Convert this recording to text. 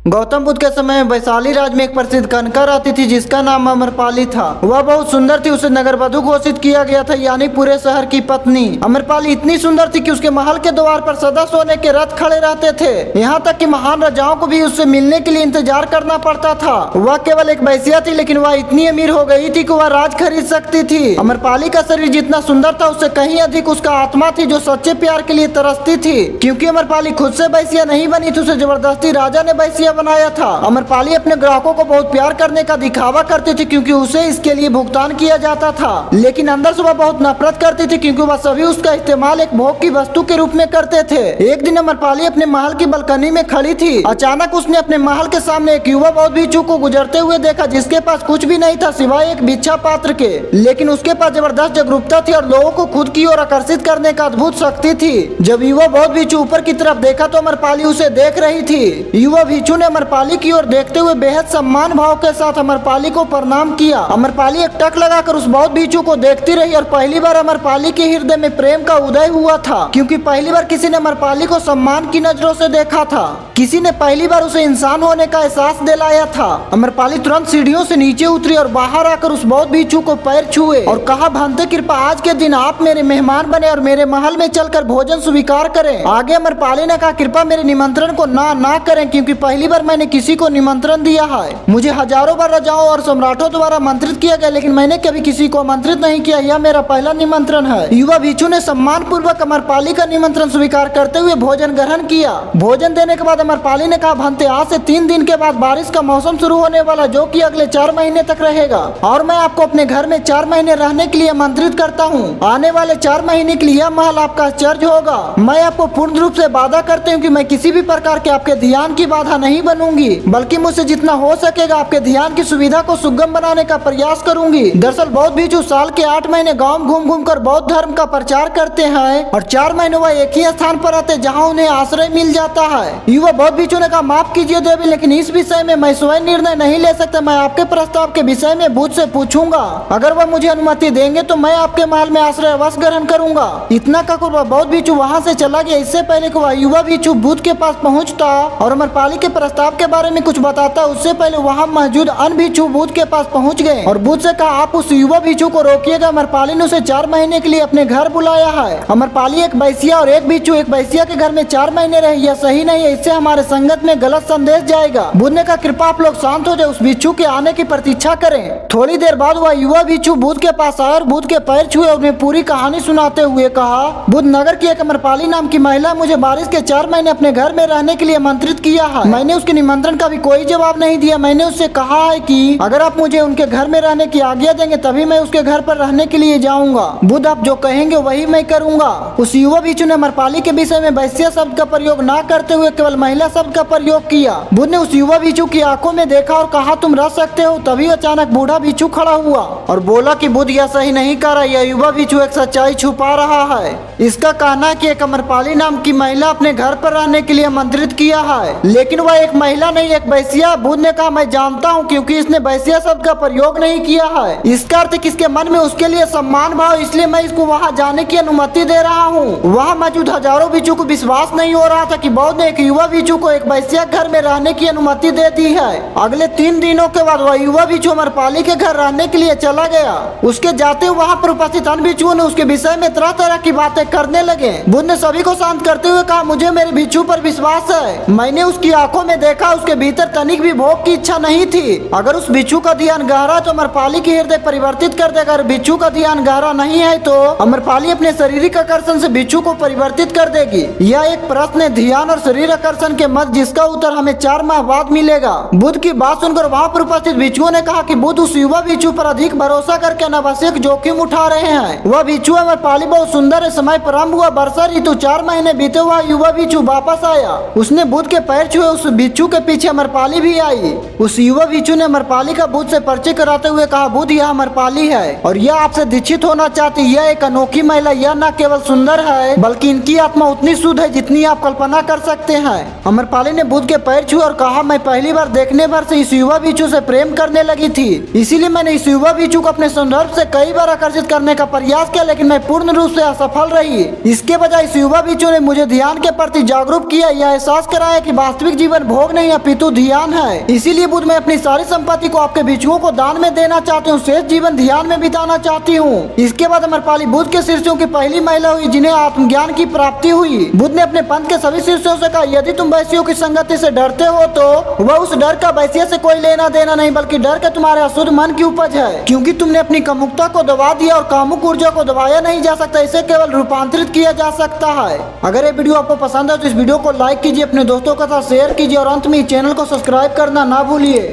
गौतम बुद्ध के समय में वैशाली राज्य में एक प्रसिद्ध कन्या रहती थी जिसका नाम अमरपाली था। वह बहुत सुंदर थी, उसे नगरवधु घोषित किया गया था, यानी पूरे शहर की पत्नी। अमरपाली इतनी सुंदर थी कि उसके महल के द्वार पर सदा सोने के रथ खड़े रहते थे। यहाँ तक कि महान राजाओं को भी उससे मिलने के लिए इंतजार करना पड़ता था। वह केवल एक वैश्या थी, लेकिन वह इतनी अमीर हो गई थी कि वह राज खरीद सकती थी। अमरपाली का शरीर जितना सुंदर था उससे कहीं अधिक उसका आत्मा थी जो सच्चे प्यार के लिए तरसती थी। क्योंकि अमरपाली खुद से वैश्या नहीं बनी थी, उसे जबरदस्ती राजा ने वैश्या बनाया था। अमरपाली अपने ग्राहकों को बहुत प्यार करने का दिखावा करती थी क्योंकि उसे इसके लिए भुगतान किया जाता था, लेकिन अंदर से वह बहुत नफरत करती थी क्योंकि वह सभी उसका इस्तेमाल एक भोग की वस्तु के रूप में करते थे। एक दिन अमरपाली अपने महल की बालकनी में खड़ी थी। अचानक उसने अपने महल के सामने एक युवा बहुत भिक्षु को गुजरते हुए देखा जिसके पास कुछ भी नहीं था सिवाय एक भिक्षा पात्र के, लेकिन उसके पास जबरदस्त जागरूकता थी और लोगों को खुद की ओर आकर्षित करने का अद्भुत शक्ति थी। जब युवा बहुत भिक्षु ऊपर की तरफ देखा तो अमरपाली उसे देख रही थी। युवा भिक्षु ने अमरपाली की ओर देखते हुए बेहद सम्मान भाव के साथ अमरपाली को प्रणाम किया। अमरपाली एक टक लगाकर उस बौद्ध भिक्षु को देखती रही और पहली बार अमरपाली के हृदय में प्रेम का उदय हुआ था, क्योंकि पहली बार किसी ने अमरपाली को सम्मान की नजरों से देखा था। किसी ने पहली बार उसे इंसान होने का एहसास दिलाया था। अमरपाली तुरंत सीढ़ियों से नीचे उतरी और बाहर आकर उस बौद्ध भिक्षु को पैर छुए और कहा, भंते कृपा, आज के दिन आप मेरे मेहमान बने और मेरे महल में चलकर भोजन स्वीकार करें। आगे अमरपाली ने कहा, कृपा मेरे निमंत्रण को ना करें, क्योंकि पहली बार मैंने किसी को निमंत्रण दिया है। मुझे हजारों बार राजाओं और सम्राटों द्वारा आमंत्रित किया गया, लेकिन मैंने कभी किसी को आमंत्रित नहीं किया। यह मेरा पहला निमंत्रण है। युवा भिक्षु ने सम्मान पूर्वक अमरपाली का निमंत्रण स्वीकार करते हुए भोजन ग्रहण किया। भोजन देने के बाद अमरपाली ने कहा, भंते, आज से 3 दिन के बाद बारिश का मौसम शुरू होने वाला, जो कि अगले 4 महीने तक रहेगा, और मैं आपको अपने घर में 4 महीने रहने के लिए आमंत्रित करता हूँ। आने वाले 4 महीने के लिए यह महल आपका आश्चर्य होगा। मैं आपको पूर्ण रूप से वादा करती हूँ कि मैं किसी भी प्रकार के आपके ध्यान की बाधा नहीं बनूंगी, बल्कि मुझसे जितना हो सकेगा आपके ध्यान की सुविधा को सुगम बनाने का प्रयास करूंगी। दरअसल बौद्ध भिक्षु साल के 8 महीने गांव घूम कर बौद्ध धर्म का प्रचार करते हैं और 4 महीने वह एक ही स्थान पर रहते जहां उन्हें आश्रय मिल जाता है। युवा बौद्ध भिक्षु ने कहा, माफ कीजिए देवी, लेकिन इस विषय में मैं स्वयं निर्णय नहीं ले सकता। मैं आपके प्रस्ताव के विषय में बुद्ध से पूछूंगा। अगर वह मुझे अनुमति देंगे तो मैं आपके महल में आश्रय अवश्य ग्रहण करूंगा। इतना कहकर वह बौद्ध भिक्षु वहाँ से चला गया। इससे पहले कि वह युवा भिक्षु बुद्ध के पास पहुँचता और अमरपाली के प्रस्ताव के बारे में कुछ बताता, उससे पहले वहाँ मौजूद अन्य भिक्षु बुद्ध के पास पहुँच गए और बुद्ध से कहा, आप उस युवा भिक्षु को रोकिएगा। अमरपाली ने उसे 4 महीने के लिए अपने घर बुलाया है। अमरपाली एक वैश्या और एक भिक्षु एक वैश्या के घर में 4 महीने रहे, यह सही नहीं है। इससे हमारे संगत में गलत संदेश जाएगा। बुद्ध ने कहा, कृपा आप लोग शांत हो जाए, उस भिक्षु के आने की प्रतीक्षा करें। थोड़ी देर बाद वह युवा भिक्षु बुद्ध के पास आया और बुद्ध के पैर छुए और उन्हें पूरी कहानी सुनाते हुए कहा, बुद्ध नगर की एक अमरपाली नाम की महिला मुझे बारिश के 4 महीने अपने घर में रहने के लिए आमंत्रित किया है। मैंने उसके निमंत्रण का भी कोई जवाब नहीं दिया। मैंने उससे कहा है कि अगर आप मुझे उनके घर में रहने की आज्ञा देंगे तभी मैं उसके घर पर रहने के लिए जाऊंगा। बुद्ध आप जो कहेंगे वही मैं करूंगा। उस युवा भिक्षु ने अमरपाली के विषय में वैश्या शब्द का प्रयोग न करते हुए केवल महिला शब्द का प्रयोग किया। बुद्ध ने उस युवा भिक्षु की आंखों में देखा और कहा, तुम रह सकते हो। तभी अचानक बूढ़ा भिक्षु खड़ा हुआ और बोला कि बुद्ध यह सही नहीं कर रहा, यह युवा भिक्षु एक सच्चाई छुपा रहा है। इसका कहना कि एक अमरपाली नाम की महिला अपने घर पर रहने के लिए आमंत्रित किया है, लेकिन वह एक महिला नहीं, एक वैश्या। बुद्ध ने कहा, मैं जानता हूँ, क्योंकि इसने वैश्या शब्द का प्रयोग नहीं किया है। इसका अर्थ किसके मन में उसके लिए सम्मान भाव, इसलिए मैं इसको वहाँ जाने की अनुमति दे रहा हूँ। वहाँ मौजूद हजारों भिक्षु को विश्वास नहीं हो रहा था कि बौद्ध ने एक युवा भिक्षु को एक वैश्या घर में रहने की अनुमति दे दी है। अगले 3 दिनों के बाद वह युवा भिक्षु अमरपाली के घर रहने के लिए चला गया। उसके जाते वहाँ पर उपस्थित अन्य भिक्षुओं ने उसके विषय में तरह तरह की बातें करने लगे। बुद्ध ने सभी को शांत करते हुए कहा, मुझे मेरे भिक्षु पर विश्वास है। मैंने उसकी आंखों में देखा, उसके भीतर तनिक भी भोग की इच्छा नहीं थी। अगर उस भिक्षु का ध्यान गहरा तो अमरपाली की हृदय परिवर्तित कर देगा। अगर भिक्षु का ध्यान गहरा नहीं है तो अमरपाली अपने शारीरिक आकर्षण से भिक्षु को परिवर्तित कर देगी। यह एक प्रश्न है, ध्यान और शरीर आकर्षण के मध्य, जिसका उत्तर हमें 4 माह बाद मिलेगा। बुद्ध की बात सुनकर वहाँ पर उपस्थित भिक्षुओं ने कहा कि बुद्ध उस युवा भिक्षु पर अधिक भरोसा करके अनावश्यक जोखिम उठा रहे हैं। वह भिक्षु अमरपाली बहुत सुंदर है। समय प्रारंभ हुआ, वर्षा ऋतु 4 महीने बीते हुआ युवा भिक्षु वापस आया। उसने बुद्ध के पैर छुए। उस भिक्षु के पीछे अमरपाली भी आई। उस युवा भिक्षु ने अमरपाली का बुद्ध से परिचय कराते हुए कहा, बुद्ध यह अमरपाली है और यह आपसे दीक्षित होना चाहती। यह एक अनोखी महिला, यह न केवल सुंदर है बल्कि इनकी आत्मा उतनी शुद्ध है जितनी आप कल्पना कर सकते हैं। अमरपाली ने बुद्ध के पैर छुए और कहा, मैं पहली बार देखने भर से इस युवा भिक्षु से प्रेम करने लगी थी, इसीलिए मैंने इस युवा भिक्षु को अपने संदर्भ से कई बार आकर्षित करने का प्रयास किया, लेकिन मैं पूर्ण रूप से असफल रही। इसके बजाय इस युवा भिक्षु ने मुझे ध्यान के प्रति जागरूक किया, यह एहसास कराया कि वास्तविक जीवन भोग नहीं अपितु ध्यान है। इसीलिए बुद्ध, मैं अपनी सारी संपत्ति को आपके भिक्षुओं को दान में देना चाहती हूँ, शेष जीवन ध्यान में बिताना चाहती हूँ। इसके बाद अमरपाली बुद्ध के शिष्यों की पहली महिला हुई जिन्हें आत्मज्ञान की प्राप्ति हुई। बुद्ध ने अपने पंथ के सभी शिष्यों से कहा, यदि तुम वैश्यों की संगति से डरते हो तो वह उस डर का वैश्य से कोई लेना देना नहीं, बल्कि डर के तुम्हारे अशुद्ध मन की उपज है, क्योंकि तुमने अपनी कामुकता को दबा दिया और कामुक ऊर्जा को दबाया नहीं जा सकता, इसे केवल रूपांतरित किया जा सकता है। अगर ये वीडियो आपको पसंद है तो इस वीडियो को लाइक कीजिए, अपने दोस्तों के साथ शेयर कीजिए और अंत में इस चैनल को सब्सक्राइब करना ना भूलिए।